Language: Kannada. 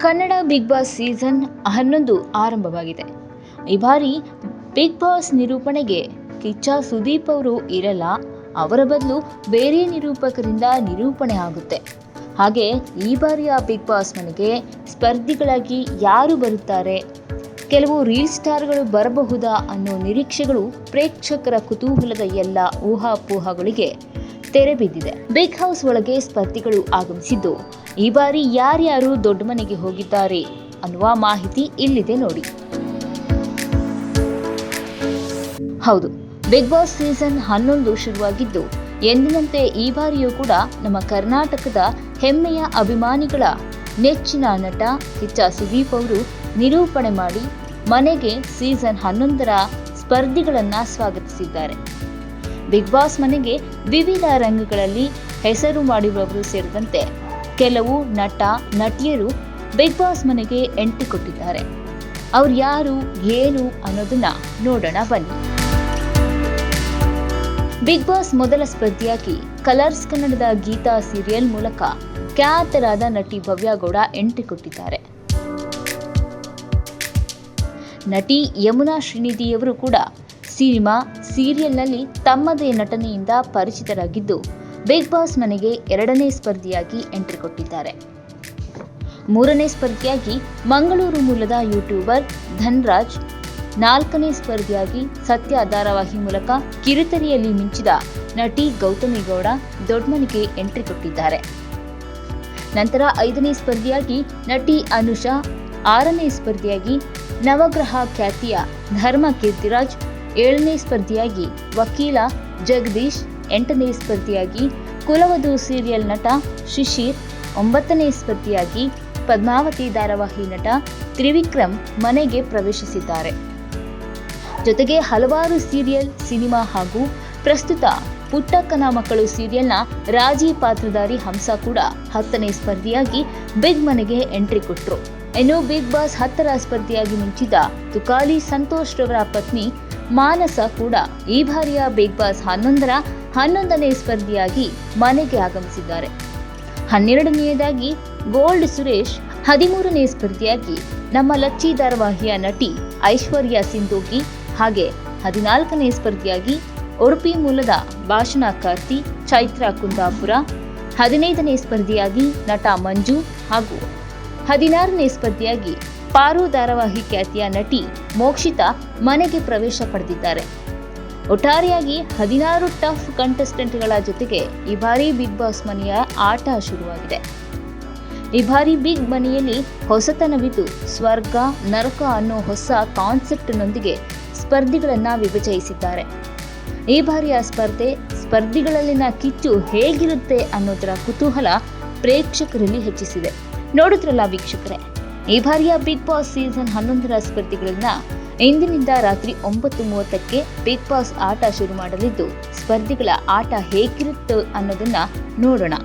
ಕನ್ನಡ ಬಿಗ್ ಬಾಸ್ ಸೀಸನ್ 11 ಆರಂಭವಾಗಿದೆ. ಈ ಬಾರಿ ಬಿಗ್ ಬಾಸ್ ನಿರೂಪಣೆಗೆ ಕಿಚ್ಚ ಸುದೀಪ್ ಅವರು ಇರಲ್ಲ, ಅವರ ಬದಲು ಬೇರೆ ನಿರೂಪಕರಿಂದ ನಿರೂಪಣೆ ಆಗುತ್ತೆ. ಹಾಗೆ ಈ ಬಾರಿಯ ಬಿಗ್ ಬಾಸ್ ಮನೆಗೆ ಸ್ಪರ್ಧಿಗಳಾಗಿ ಯಾರು ಬರುತ್ತಾರೆ, ಕೆಲವು ರೀಲ್ ಸ್ಟಾರ್ಗಳು ಬರಬಹುದಾ ಅನ್ನೋ ನಿರೀಕ್ಷೆಗಳು ಪ್ರೇಕ್ಷಕರ ಕುತೂಹಲದ ಎಲ್ಲ ಊಹಾಪೋಹಗಳಿಗೆ ತೆರೆ ಬಿದ್ದಿದೆ. ಬಿಗ್ ಹೌಸ್ ಒಳಗೆ ಸ್ಪರ್ಧಿಗಳು ಆಗಮಿಸಿದ್ದು ಈ ಬಾರಿ ಯಾರ್ಯಾರು ದೊಡ್ಡ ಮನೆಗೆ ಹೋಗಿದ್ದಾರೆ ಅನ್ನುವ ಮಾಹಿತಿ ಇಲ್ಲಿದೆ ನೋಡಿ. ಹೌದು, ಬಿಗ್ ಬಾಸ್ ಸೀಸನ್ 11 ಶುರುವಾಗಿದ್ದು ಎಂದಿನಂತೆ ಈ ಬಾರಿಯೂ ಕೂಡ ನಮ್ಮ ಕರ್ನಾಟಕದ ಹೆಮ್ಮೆಯ ಅಭಿಮಾನಿಗಳ ನೆಚ್ಚಿನ ನಟ ಕಿಚ್ಚ ಸುದೀಪ್ ಅವರು ನಿರೂಪಣೆ ಮಾಡಿ ಮನೆಗೆ ಸೀಸನ್ 11ರ ಸ್ಪರ್ಧಿಗಳನ್ನ ಸ್ವಾಗತಿಸಿದ್ದಾರೆ. ಬಿಗ್ ಬಾಸ್ ಮನೆಗೆ ವಿವಿಧ ರಂಗಗಳಲ್ಲಿ ಹೆಸರು ಮಾಡಿರುವವರು ಸೇರಿದಂತೆ ಕೆಲವು ನಟ ನಟಿಯರು ಬಿಗ್ ಬಾಸ್ ಮನೆಗೆ ಎಂಟ್ರಿ ಕೊಟ್ಟಿದ್ದಾರೆ. ಅವ್ರು ಯಾರು ಏನು ಅನ್ನೋದನ್ನ ನೋಡೋಣ ಬನ್ನಿ. ಬಿಗ್ ಬಾಸ್ ಮೊದಲ ಸ್ಪರ್ಧಿಯಾಗಿ ಕಲರ್ಸ್ ಕನ್ನಡದ ಗೀತಾ ಸೀರಿಯಲ್ ಮೂಲಕ ಖ್ಯಾತರಾದ ನಟಿ ಭವ್ಯ ಗೌಡ ಎಂಟ್ರಿ ಕೊಟ್ಟಿದ್ದಾರೆ. ನಟಿ ಯಮುನಾ ಶ್ರೀನಿಧಿಯವರು ಕೂಡ ಸಿನಿಮಾ ಸೀರಿಯಲ್ನಲ್ಲಿ ತಮ್ಮದೇ ನಟನೆಯಿಂದ ಪರಿಚಿತರಾಗಿದ್ದು ಬಿಗ್ ಬಾಸ್ ಮನೆಗೆ 2ನೇ ಸ್ಪರ್ಧಿಯಾಗಿ ಎಂಟ್ರಿ ಕೊಟ್ಟಿದ್ದಾರೆ. 3ನೇ ಸ್ಪರ್ಧಿಯಾಗಿ ಮಂಗಳೂರು ಮೂಲದ ಯೂಟ್ಯೂಬರ್ ಧನ್ರಾಜ್, 4ನೇ ಸ್ಪರ್ಧಿಯಾಗಿ ಸತ್ಯ ಧಾರಾವಾಹಿ ಮೂಲಕ ಕಿರುತೆರೆಯಲ್ಲಿ ಮಿಂಚಿದ ನಟಿ ಗೌತಮಿ ಗೌಡ ದೊಡ್ಡಮನೆಗೆ ಎಂಟ್ರಿ ಕೊಟ್ಟಿದ್ದಾರೆ. ನಂತರ 5ನೇ ಸ್ಪರ್ಧಿಯಾಗಿ ನಟಿ ಅನುಷಾ, 6ನೇ ಸ್ಪರ್ಧಿಯಾಗಿ ನವಗ್ರಹ ಖ್ಯಾತಿಯ ಧರ್ಮ ಕೀರ್ತಿರಾಜ್, 7ನೇ ಸ್ಪರ್ಧಿಯಾಗಿ ವಕೀಲ ಜಗದೀಶ್, 8ನೇ ಸ್ಪರ್ಧಿಯಾಗಿ ಕುಲವಧು ಸೀರಿಯಲ್ ನಟ ಶಿಶಿರ್, 9ನೇ ಸ್ಪರ್ಧಿಯಾಗಿ ಪದ್ಮಾವತಿ ಧಾರಾವಾಹಿ ನಟ ತ್ರಿವಿಕ್ರಮ್ ಮನೆಗೆ ಪ್ರವೇಶಿಸಿದ್ದಾರೆ. ಜೊತೆಗೆ ಹಲವಾರು ಸೀರಿಯಲ್, ಸಿನಿಮಾ ಹಾಗೂ ಪ್ರಸ್ತುತ ಪುಟ್ಟಕ್ಕನ ಮಕ್ಕಳು ಸೀರಿಯಲ್ನ ರಾಜಿ ಪಾತ್ರಧಾರಿ ಹಂಸ ಕೂಡ 10ನೇ ಸ್ಪರ್ಧಿಯಾಗಿ ಬಿಗ್ ಮನೆಗೆ ಎಂಟ್ರಿ ಕೊಟ್ಟರು. ಇನ್ನು ಬಿಗ್ ಬಾಸ್ 10ರ ಸ್ಪರ್ಧಿಯಾಗಿ ಮಿಂಚಿದ ತುಕಾಲಿ ಸಂತೋಷ್ ರವರ ಪತ್ನಿ ಮಾನಸ ಕೂಡ ಈ ಬಾರಿಯ ಬಿಗ್ ಬಾಸ್ 11ರ 11ನೇ ಸ್ಪರ್ಧಿಯಾಗಿ ಮನೆಗೆ ಆಗಮಿಸಿದ್ದಾರೆ. 12ನೇದಾಗಿ ಗೋಲ್ಡ್ ಸುರೇಶ್, 13ನೇ ಸ್ಪರ್ಧಿಯಾಗಿ ನಮ್ಮ ಲಚ್ಚಿ ಧಾರಾವಾಹಿಯ ನಟಿ ಐಶ್ವರ್ಯ ಸಿಂಧೋಗಿ, ಹಾಗೆ 14ನೇ ಸ್ಪರ್ಧಿಯಾಗಿ ಉಡುಪಿ ಮೂಲದ ಭಾಷಣ ಕಾರ್ತಿ ಚೈತ್ರ ಕುಂದಾಪುರ, 15ನೇ ಸ್ಪರ್ಧಿಯಾಗಿ ನಟ ಮಂಜು ಹಾಗೂ 16ನೇ ಸ್ಪರ್ಧಿಯಾಗಿ ಪಾರು ಧಾರಾವಾಹಿ ಖ್ಯಾತಿಯ ನಟಿ ಮೋಕ್ಷಿತಾ ಮನೆಗೆ ಪ್ರವೇಶ ಪಡೆದಿದ್ದಾರೆ. ಒಟ್ಟಾರೆಯಾಗಿ 16 ಟಫ್ ಕಂಟೆಸ್ಟೆಂಟ್ಗಳ ಜೊತೆಗೆ ಈ ಬಾರಿ ಬಿಗ್ ಬಾಸ್ ಮನೆಯ ಆಟ ಶುರುವಾಗಿದೆ. ಈ ಬಾರಿ ಬಿಗ್ ಮನೆಯಲ್ಲಿ ಹೊಸತನವಿದ್ದು ಸ್ವರ್ಗ ನರಕ ಅನ್ನೋ ಹೊಸ ಕಾನ್ಸೆಪ್ಟ್ನೊಂದಿಗೆ ಸ್ಪರ್ಧಿಗಳನ್ನ ವಿಭಜಿಸಿದ್ದಾರೆ. ಈ ಬಾರಿಯ ಸ್ಪರ್ಧಿಗಳಲ್ಲಿನ ಕಿಚ್ಚು ಹೇಗಿರುತ್ತೆ ಅನ್ನೋದರ ಕುತೂಹಲ ಪ್ರೇಕ್ಷಕರಲ್ಲಿ ಹೆಚ್ಚಿಸಿದೆ. ನೋಡಿದ್ರಲ್ಲ ವೀಕ್ಷಕರೇ, ಈ ಬಾರಿಯ ಬಿಗ್ ಬಾಸ್ ಸೀಸನ್ 11ರ ಸ್ಪರ್ಧಿಗಳನ್ನ ಇಂದಿನಿಂದ ರಾತ್ರಿ 9:30ಕ್ಕೆ ಬಿಗ್ ಬಾಸ್ ಆಟ ಶುರು ಮಾಡಲಿದ್ದು ಸ್ಪರ್ಧಿಗಳ ಆಟ ಹೇಗಿರುತ್ತೆ ಅನ್ನೋದನ್ನ ನೋಡೋಣ.